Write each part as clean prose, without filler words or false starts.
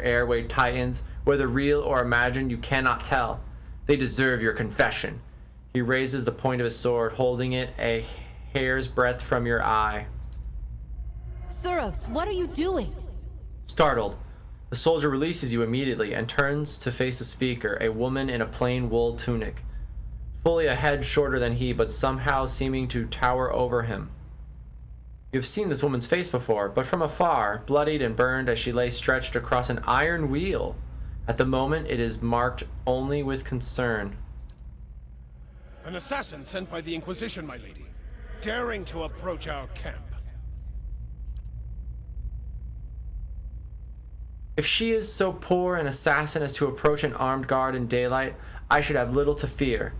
airway tightens. Whether real or imagined, you cannot tell. They deserve your confession. He raises the point of his sword, holding it a hair's breadth from your eye. Suros, what are you doing? Startled, the soldier releases you immediately and turns to face the speaker, a woman in a plain wool tunic, fully a head shorter than he, but somehow seeming to tower over him. You have seen this woman's face before, but from afar, bloodied and burned as she lay stretched across an iron wheel. At the moment, it is marked only with concern. An assassin sent by the Inquisition, my lady, daring to approach our camp. If she is so poor an assassin as to approach an armed guard in daylight, I should have little to fear.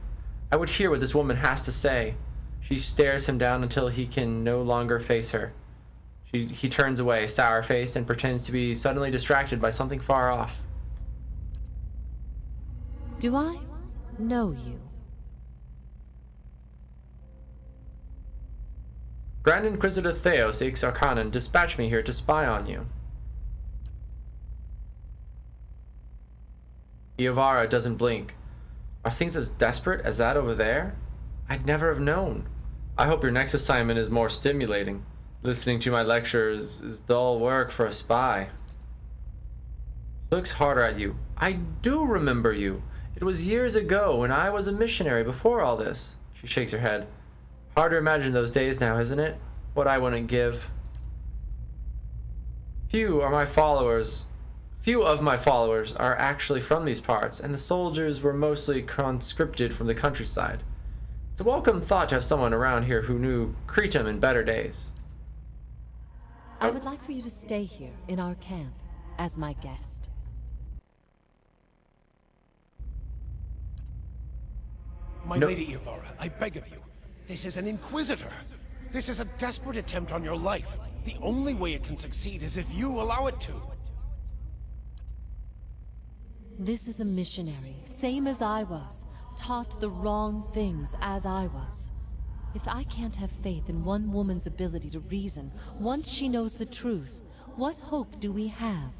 I would hear what this woman has to say. She stares him down until he can no longer face her. He turns away, sour-faced, and pretends to be suddenly distracted by something far off. Do I know you? Grand Inquisitor Theos Ix Arcanon dispatched me here to spy on you. Iovara doesn't blink. Are things as desperate as that over there? I'd never have known. I hope your next assignment is more stimulating. Listening to my lectures is dull work for a spy. She looks harder at you. I do remember you. It was years ago when I was a missionary before all this. She shakes her head. Hard to imagine those days now, isn't it? What I wouldn't give. Few of my followers are actually from these parts, and the soldiers were mostly conscripted from the countryside. It's a welcome thought to have someone around here who knew Cretum in better days. I would like for you to stay here in our camp as my guest. My lady Iovara, I beg of you. This is an Inquisitor. This is a desperate attempt on your life. The only way it can succeed is if you allow it to. This is a missionary, same as I was, taught the wrong things as I was. If I can't have faith in one woman's ability to reason once she knows the truth, what hope do we have?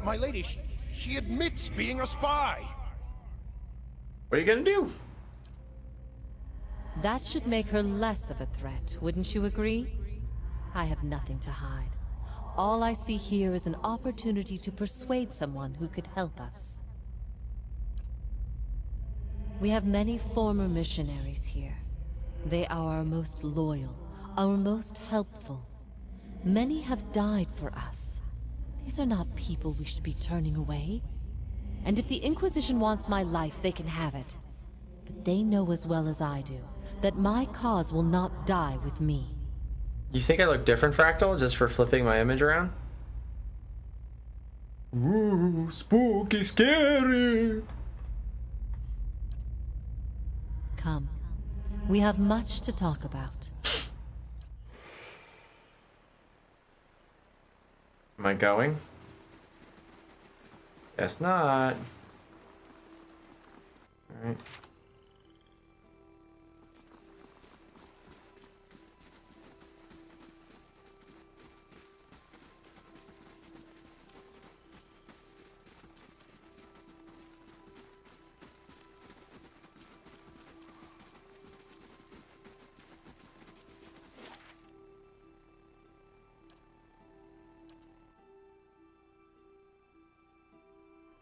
My lady, she admits being a spy. What are you gonna do? That should make her less of a threat, wouldn't you agree? I have nothing to hide. All I see here is an opportunity to persuade someone who could help us. We have many former missionaries here. They are our most loyal, our most helpful. Many have died for us. These are not people we should be turning away. And if the Inquisition wants my life, they can have it. But they know as well as I do that my cause will not die with me. You think I look different, Fractal, just for flipping my image around? Ooh, spooky, scary. Come. We have much to talk about. Am I going? Guess not. Alright.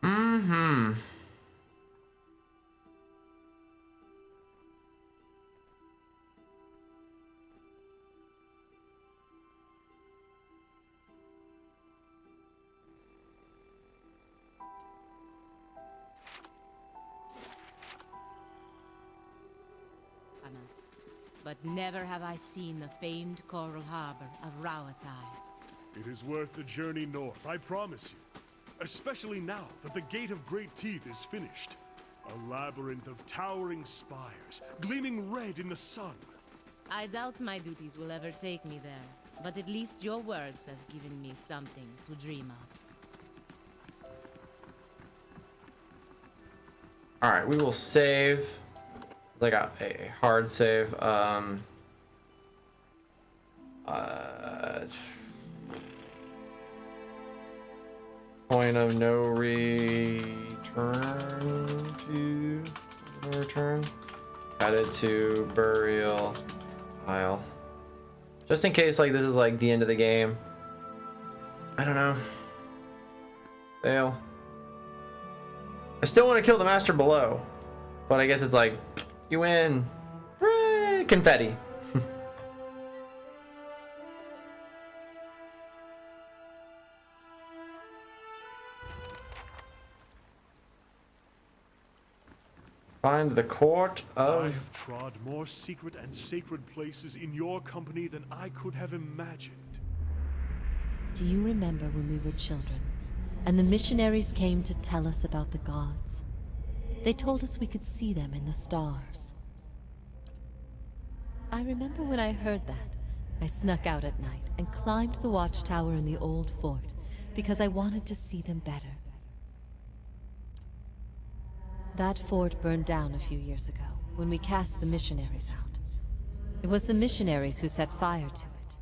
Mm-hmm. But never have I seen the famed coral harbor of Rauatai. It is worth the journey north, I promise you. Especially now that the Gate of Great Teeth is finished. A labyrinth of towering spires, gleaming red in the sun. I doubt my duties will ever take me there, but at least your words have given me something to dream of. Alright, we will save. I got a hard save. Point of no return. Added to burial pile. Just in case like this is like the end of the game. I don't know. Fail. I still want to kill the master below. But I guess it's like, you win. Hooray! Confetti. Find the court I of... have trod more secret and sacred places in your company than I could have imagined. Do you remember when we were children, and the missionaries came to tell us about the gods? They told us we could see them in the stars. I remember when I heard that, I snuck out at night and climbed the watchtower in the old fort because I wanted to see them better. That fort burned down a few years ago when we cast the missionaries out. It was the missionaries who set fire to it.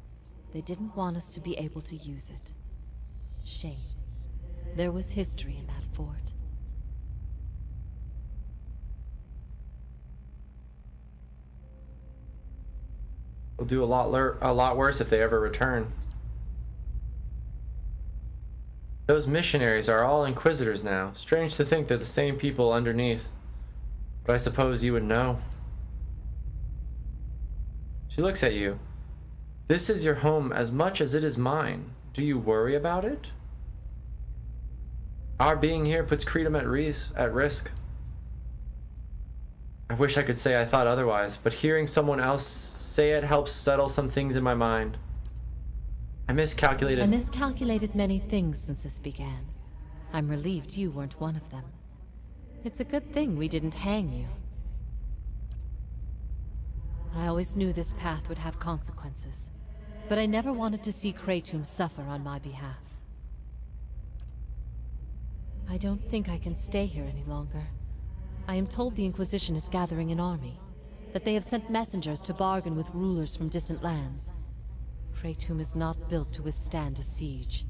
They didn't want us to be able to use it. Shame. There was history in that fort. Will do a lot worse if they ever return. Those missionaries are all inquisitors now. Strange to think they're the same people underneath. But I suppose you would know. She looks at you. This is your home as much as it is mine. Do you worry about it? Our being here puts Creedom at risk. I wish I could say I thought otherwise, but hearing someone else say it helps settle some things in my mind. I miscalculated Many things since this began. I'm relieved you weren't one of them. It's a good thing we didn't hang you. I always knew this path would have consequences, but I never wanted to see Kratom suffer on my behalf. I don't think I can stay here any longer. I am told the Inquisition is gathering an army, that they have sent messengers to bargain with rulers from distant lands. Kratom is not built to withstand a siege.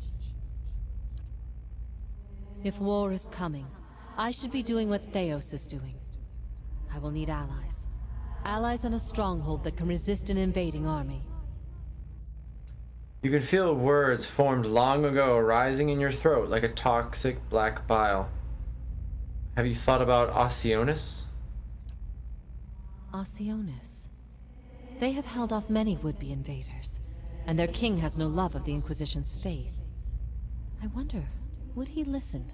If war is coming, I should be doing what Theos is doing. I will need allies. Allies in a stronghold that can resist an invading army. You can feel words formed long ago rising in your throat like a toxic black bile. Have you thought about Oceanus? Oceanus. They have held off many would-be invaders, and their king has no love of the Inquisition's faith. I wonder, would he listen?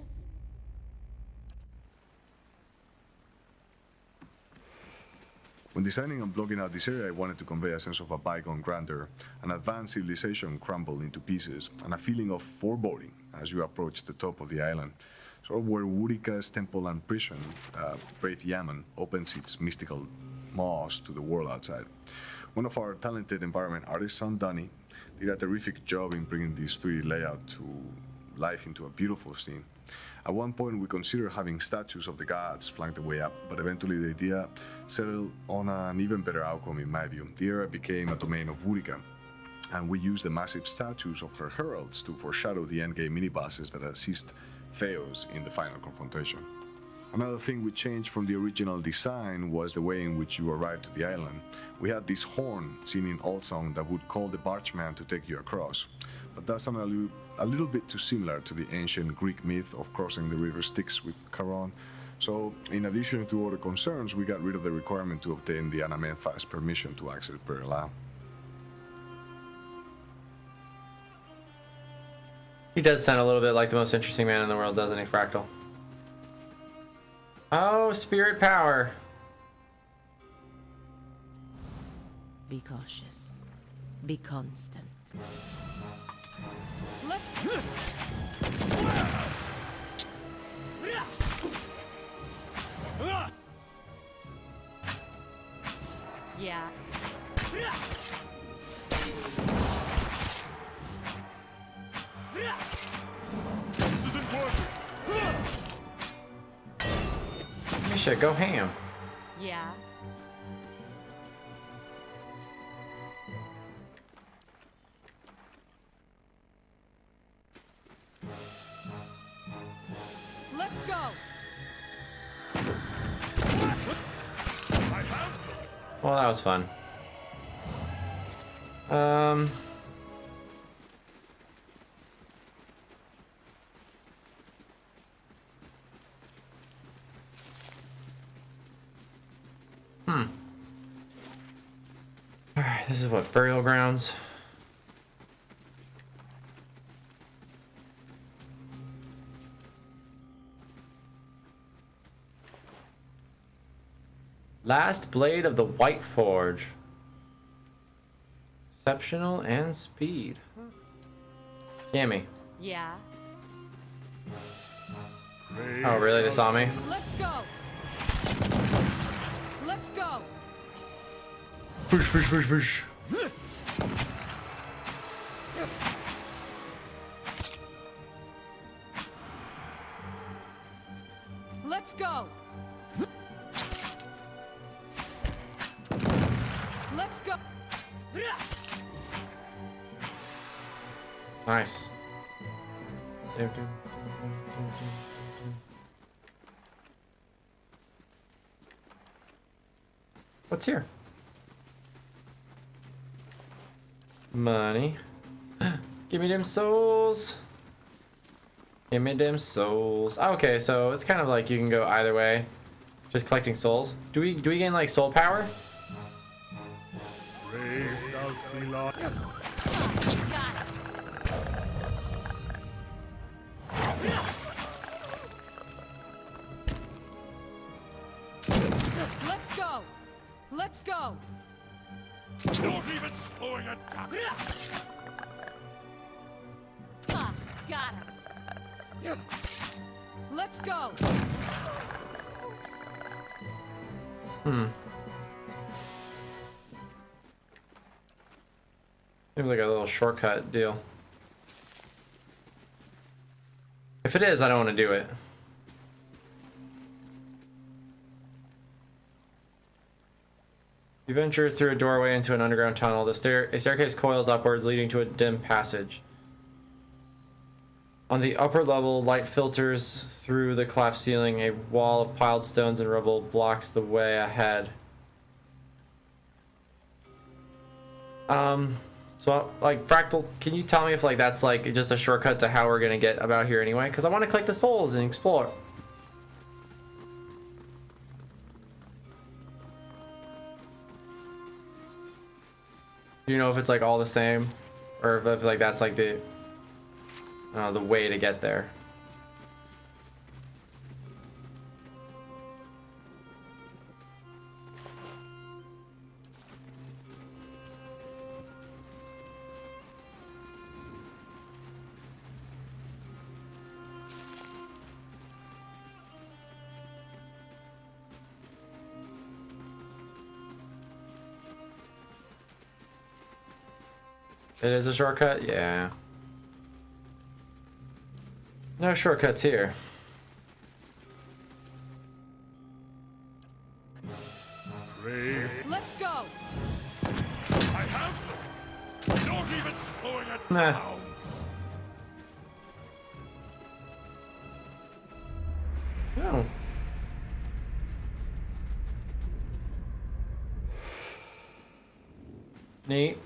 When designing and blogging out this area, I wanted to convey a sense of a bygone grandeur, an advanced civilization crumbled into pieces, and a feeling of foreboding as you approach the top of the island, sort of where Wurika's temple and prison, Braith Yaman, opens its mystical maws to the world outside. One of our talented environment artists, Danny, did a terrific job in bringing this 3D layout to life into a beautiful scene. At one point, we considered having statues of the gods flanked the way up, but eventually the idea settled on an even better outcome in my view. The area became a domain of Wurika, and we used the massive statues of her heralds to foreshadow the endgame mini-bosses that assist Theos in the final confrontation. Another thing we changed from the original design was the way in which you arrived to the island. We had this horn seen in Old Song that would call the bargeman to take you across, but that's a little bit too similar to the ancient Greek myth of crossing the river Styx with Charon. So, in addition to other concerns, we got rid of the requirement to obtain the Anamentha's permission to access Perla. He does sound a little bit like the most interesting man in the world, doesn't he, Fractal? Oh, spirit power. Be cautious. Be constant. Yeah. This isn't working. You should go ham. Yeah. go. Well, that was fun. Alright, this is what, burial grounds? Last blade of the White Forge. Exceptional and speed. Yammy. Yeah. Oh, really? They saw me? Let's go. Let's go. Push, push, push, push. Let's go. Let's go. Nice. What's here? Money. Give me them souls. Give me them souls. Okay, so it's kind of like you can go either way. Just collecting souls. Do we gain like soul power? Let's go. Let's go. Not even slowing it down. Ha, got him. Let's go. Seems like a little shortcut deal. If it is, I don't want to do it. You venture through a doorway into an underground tunnel. A staircase coils upwards, leading to a dim passage. On the upper level, light filters through the collapsed ceiling. A wall of piled stones and rubble blocks the way ahead. So, like, Fractal, can you tell me if, like, that's, like, just a shortcut to how we're gonna get about here anyway? Because I want to collect the souls and explore. Do you know if it's, like, all the same? Or if like, that's, like, the way to get there? It is a shortcut? Yeah. No shortcuts here. Let's go. I have them. Not even slowing it Nah. down. Oh. Neat.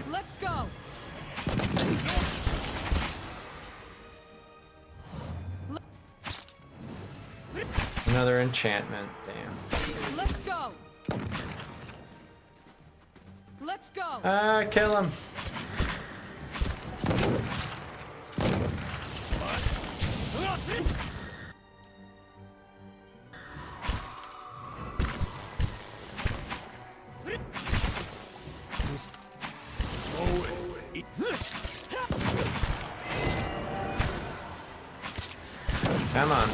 Let's go. Another enchantment. Damn. Let's go. Let's go. Ah, kill him. Come on.